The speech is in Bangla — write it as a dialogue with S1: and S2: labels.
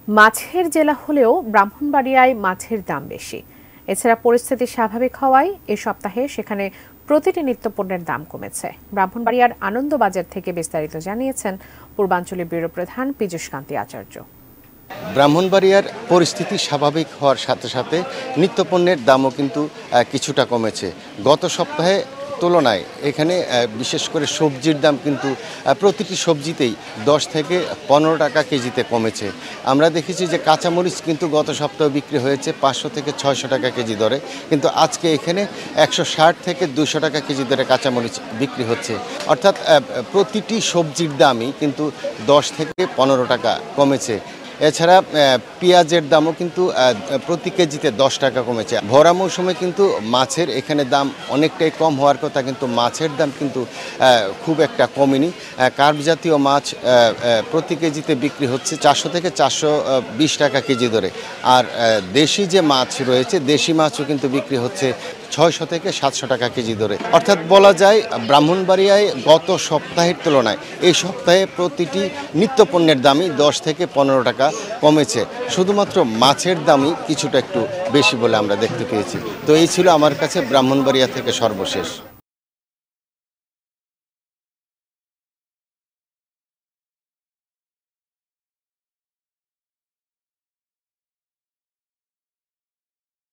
S1: মাছের জেলা হলেও ব্রাহ্মণবাড়িয়ায় মাছের দাম বেশি। এছাড়া পরিস্থিতি স্বাভাবিক হওয়ায় এ সপ্তাহে সেখানে প্রতিটি নিত্যপণ্যের দাম কমেছে। ব্রাহ্মণবাড়িয়ার আনন্দবাজার থেকে বিস্তারিত জানিয়েছেন পূর্বাঞ্চলীয় ব্যুরো প্রধান পীযূষ কান্তি আচার্য।
S2: ব্রাহ্মণবাড়িয়ার পরিস্থিতি স্বাভাবিক হওয়ার সাথে সাথে নিত্যপণ্যের দামও কিন্তু কিছুটা কমেছে। গত সপ্তাহে তুলনায় এখানে বিশেষ করে সবজির দাম কিন্তু প্রতিটি সবজিতেই 10 থেকে 15 টাকা কেজিতে কমেছে। আমরা দেখেছি যে কাঁচামরিচ কিন্তু গত সপ্তাহে বিক্রি হয়েছে 500 থেকে 600 টাকা কেজি দরে, কিন্তু আজকে এখানে 160 থেকে 200 টাকা কেজি দরে কাঁচামরিচ বিক্রি হচ্ছে। অর্থাৎ প্রতিটি সবজির দামই কিন্তু 10 থেকে 15 টাকা কমেছে। এছাড়া পেঁয়াজের দামও কিন্তু প্রতি কেজিতে 10 টাকা কমেছে। ভরা মৌসুমে কিন্তু মাছের এখানে দাম অনেকটাই কম হওয়ার কথা, কিন্তু মাছের দাম কিন্তু খুব একটা কমেনি। কার্প জাতীয় মাছ প্রতি কেজিতে বিক্রি হচ্ছে 400 থেকে 420 টাকা কেজি দরে। আর দেশি যে মাছ রয়েছে, দেশি মাছও কিন্তু বিক্রি হচ্ছে 600 থেকে 700 টাকা কেজি দরে। অর্থাৎ বলা যায় ব্রাহ্মণবাড়িয়ায় গত সপ্তাহের তুলনায় এই সপ্তাহে প্রতিটি নিত্যপণ্যের দামই 10 থেকে 15 টাকা কমেছে। শুধুমাত্র মাছের দামই কিছুটা একটু বেশি বলে আমরা দেখতে পেয়েছি। তো এই ছিল আমার কাছে ব্রাহ্মণবাড়িয়া থেকে সর্বশেষ।